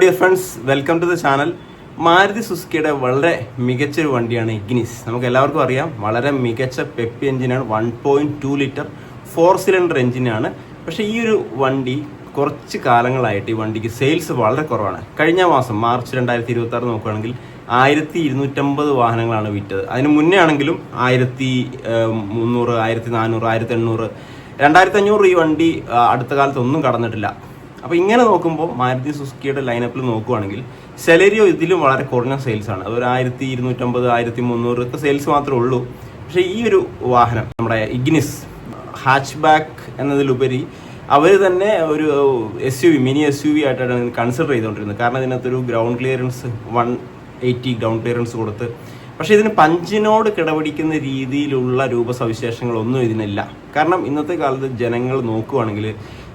Dear friends, welcome to the channel. Maruti സുസുക്കിയുടെ വളരെ മികച്ചൊരു വണ്ടിയാണ് ഇഗ്നിസ്. നമുക്ക് എല്ലാവർക്കും അറിയാം, വളരെ മികച്ച പെപ്പി എഞ്ചിനാണ്. 1.2 ലിറ്റർ 4 സിലിണ്ടർ എഞ്ചിനാണ്. പക്ഷേ ഈ ഒരു വണ്ടി കുറച്ച് കാലങ്ങളായിട്ട് ഈ വണ്ടിക്ക് സെയിൽസ് വളരെ കുറവാണ്. കഴിഞ്ഞ മാസം മാർച്ച് 2026 നോക്കുകയാണെങ്കിൽ 1250 വാഹനങ്ങളാണ് വിറ്റത്. അതിന് മുന്നേ ആണെങ്കിലും 1300, 1400, 1800, 2500 ഈ വണ്ടി അടുത്ത കാലത്തൊന്നും കടന്നിട്ടില്ല. അപ്പോൾ ഇങ്ങനെ നോക്കുമ്പോൾ മാരുതി സുസുക്കിയുടെ ലൈനപ്പിൽ നോക്കുകയാണെങ്കിൽ സെലരിയോ ഇതിലും വളരെ കുറഞ്ഞ സെയിൽസ് ആണ്. അതൊരു 1250, 1300 ഒക്കെ സെയിൽസ് മാത്രമേ ഉള്ളൂ. പക്ഷേ ഈ ഒരു വാഹനം നമ്മുടെ ഇഗ്നിസ് ഹാച്ച് ബാക്ക് എന്നതിലുപരി അവർ തന്നെ ഒരു SUV, മിനി SUV ആയിട്ടാണ് കൺസിഡർ ചെയ്തുകൊണ്ടിരുന്നത്. കാരണം ഇതിനകത്തൊരു ഗ്രൗണ്ട് ക്ലിയറൻസ് 180 ഗ്രൗണ്ട് ക്ലിയറൻസ് കൊടുത്ത്, പക്ഷേ ഇതിന് പഞ്ചിനോട് കിടപിടിക്കുന്ന രീതിയിലുള്ള രൂപസവിശേഷങ്ങളൊന്നും ഇതിനില്ല. കാരണം ഇന്നത്തെ കാലത്ത് ജനങ്ങൾ നോക്കുകയാണെങ്കിൽ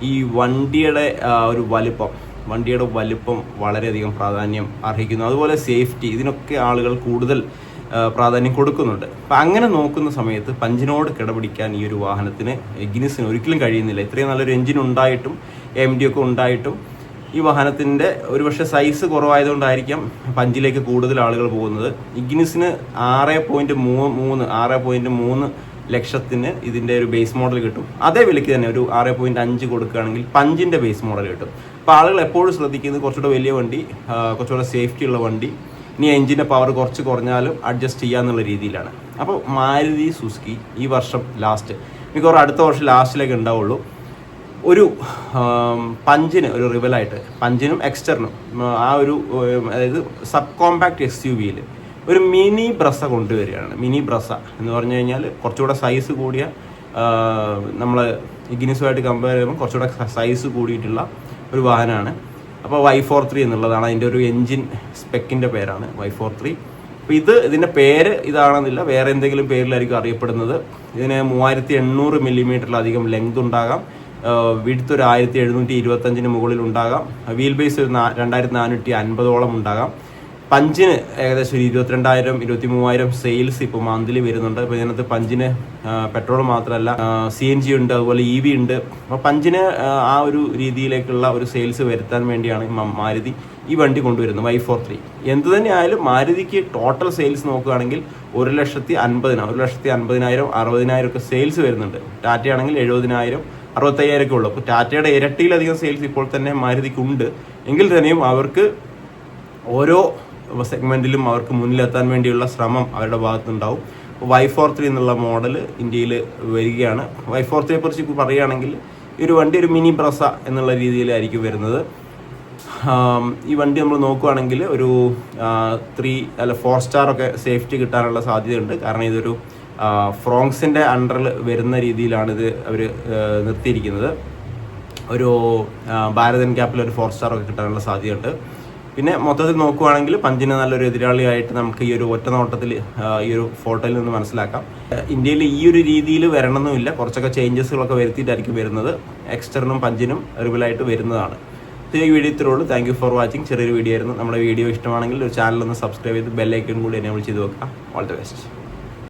ഈ വണ്ടിയുടെ വലിപ്പം വളരെയധികം പ്രാധാന്യം അർഹിക്കുന്നു. അതുപോലെ സേഫ്റ്റി, ഇതിനൊക്കെ ആളുകൾ കൂടുതൽ പ്രാധാന്യം കൊടുക്കുന്നുണ്ട്. അപ്പം അങ്ങനെ നോക്കുന്ന സമയത്ത് പഞ്ചിനോട് കിടപിടിക്കാൻ ഈ ഒരു വാഹനത്തിന് ഇഗ്നിസിന് ഒരിക്കലും കഴിയുന്നില്ല. ഇത്രയും നല്ലൊരു എഞ്ചിൻ ഉണ്ടായിട്ടും MD ഒക്കെ ഉണ്ടായിട്ടും ഈ വാഹനത്തിൻ്റെ ഒരുപക്ഷെ സൈസ് കുറവായതുകൊണ്ടായിരിക്കാം പഞ്ചിലേക്ക് കൂടുതൽ ആളുകൾ പോകുന്നത്. ഇഗ്നിസിന് 6.3 ലക്ഷത്തിന് ഇതിൻ്റെ ഒരു ബേസ് മോഡൽ കിട്ടും. അതേ വിലയ്ക്ക് തന്നെ ഒരു 6.5 കൊടുക്കുകയാണെങ്കിൽ പഞ്ചിൻ്റെ ബേസ് മോഡൽ കിട്ടും. അപ്പോൾ ആളുകൾ എപ്പോഴും ശ്രദ്ധിക്കുന്നത് കുറച്ചുകൂടെ വലിയ വണ്ടി, കുറച്ചുകൂടെ സേഫ്റ്റി ഉള്ള വണ്ടി, ഇനി എഞ്ചിൻ്റെ പവർ കുറച്ച് കുറഞ്ഞാലും അഡ്ജസ്റ്റ് ചെയ്യാന്നുള്ള രീതിയിലാണ്. അപ്പോൾ മാരുതി സുസുക്കി ഈ വർഷം ലാസ്റ്റ്, മിക്കവാറും അടുത്ത വർഷം ലാസ്റ്റിലേക്ക് ഉണ്ടാവുള്ളൂ, ഒരു പഞ്ചിന് ഒരു റിവലായിട്ട് പഞ്ചിനും എക്സ്റ്ററിനും അതായത് സബ് കോമ്പാക്ട് SUVയിൽ ഒരു മിനി ബ്രസ കൊണ്ടുവരികയാണ്. മിനി ബ്രസ എന്ന് പറഞ്ഞു കഴിഞ്ഞാൽ കുറച്ചുകൂടെ സൈസ് കൂടിയ, നമ്മൾ ഇഗ്നിസുമായിട്ട് കമ്പയർ ചെയ്യുമ്പോൾ കുറച്ചുകൂടെ സൈസ് കൂടിയിട്ടുള്ള ഒരു വാഹനമാണ്. അപ്പോൾ Y43 എന്നുള്ളതാണ് അതിൻ്റെ ഒരു എൻജിൻ സ്പെക്കിൻ്റെ പേരാണ്, Y43. അപ്പോൾ ഇതിൻ്റെ പേര് ഇതാണെന്നില്ല, വേറെ എന്തെങ്കിലും പേരിലായിരിക്കും അറിയപ്പെടുന്നത്. ഇതിന് 3800 മില്ലിമീറ്ററിലധികം ലെങ്ത് ഉണ്ടാകാം, വിഡ്ത്ത് ഒരു 1725 മുകളിൽ ഉണ്ടാകാം, വീൽ ബേസ് ഒരു 2450 ഉണ്ടാകാം. പഞ്ചിന് ഏകദേശം ഒരു 22,000, 23,000 സെയിൽസ് ഇപ്പോൾ മന്ത്ലി വരുന്നുണ്ട്. അപ്പോൾ ഇതിനകത്ത് പഞ്ചിന് പെട്രോൾ മാത്രമല്ല CNG ഉണ്ട്, അതുപോലെ EV ഉണ്ട്. അപ്പോൾ പഞ്ചിന് ആ ഒരു രീതിയിലേക്കുള്ള ഒരു സെയിൽസ് വരുത്താൻ വേണ്ടിയാണ് മാരുതി ഈ വണ്ടി കൊണ്ടുവരുന്നത്, Y43. എന്ത് തന്നെയായാലും മാരുതിക്ക് ടോട്ടൽ സെയിൽസ് നോക്കുകയാണെങ്കിൽ 1,50,000, 1,50,000, 60,000 ഒക്കെ സെയിൽസ് വരുന്നുണ്ട്. ടാറ്റയാണെങ്കിൽ 70,000, 65,000 ഒക്കെ ഉള്ളൂ. അപ്പോൾ ടാറ്റയുടെ ഇരട്ടിയിലധികം സെയിൽസ് ഇപ്പോൾ തന്നെ മാരുതിക്കുണ്ട്. എങ്കിൽ തന്നെയും അവർക്ക് ഓരോ സെഗ്മെന്റിലും അവർക്ക് മുന്നിലെത്താൻ വേണ്ടിയുള്ള ശ്രമം അവരുടെ ഭാഗത്തുണ്ടാവും. Y43 എന്നുള്ള മോഡൽ ഇന്ത്യയിൽ വരികയാണ്. Y43 കുറിച്ച് പറയുകയാണെങ്കിൽ ഈ ഒരു വണ്ടി ഒരു മിനി ബ്രസ എന്നുള്ള രീതിയിലായിരിക്കും വരുന്നത്. ഈ വണ്ടി നമ്മൾ നോക്കുകയാണെങ്കിൽ ഒരു 4 സ്റ്റാർ ഒക്കെ സേഫ്റ്റി കിട്ടാനുള്ള സാധ്യതയുണ്ട്. കാരണം ഇതൊരു ഫ്രോങ്സിൻ്റെ അണ്ടറിൽ വരുന്ന രീതിയിലാണ് ഇത് അവർ നിർത്തിയിരിക്കുന്നത്. ഒരു ഭാരതൻ ക്യാപ്പിൽ ഒരു 4 സ്റ്റാർ ഒക്കെ കിട്ടാനുള്ള സാധ്യതയുണ്ട്. പിന്നെ മൊത്തത്തിൽ നോക്കുകയാണെങ്കിൽ പഞ്ചിന് നല്ലൊരു എതിരാളിയായിട്ട് നമുക്ക് ഈ ഒരു ഒറ്റ നോട്ടത്തിൽ ഈ ഒരു ഫോട്ടോയിൽ നിന്ന് മനസ്സിലാക്കാം. ഇന്ത്യയിൽ ഈ ഒരു രീതിയിൽ വരണമെന്നുമില്ല, കുറച്ചൊക്കെ ചേഞ്ചസുകളൊക്കെ വരുത്തിയിട്ടായിരിക്കും വരുന്നത്. എക്സ്റ്ററിനും പഞ്ചിനും റിവലായിട്ട് വരുന്നതാണ്. ഈ വീഡിയോ ഇത്രേ ഉള്ളൂ. Thank you for watching. ചെറിയൊരു വീഡിയോ ആയിരുന്നു. നമ്മുടെ വീഡിയോ ഇഷ്ടമാണെങ്കിൽ ഒരു ചാനൽ ഒന്ന് സബ്സ്ക്രൈബ് ചെയ്ത് ബെല്ലൈക്കൺ കൂടി എനേബിൾ ചെയ്ത് വെക്കാം. All the best.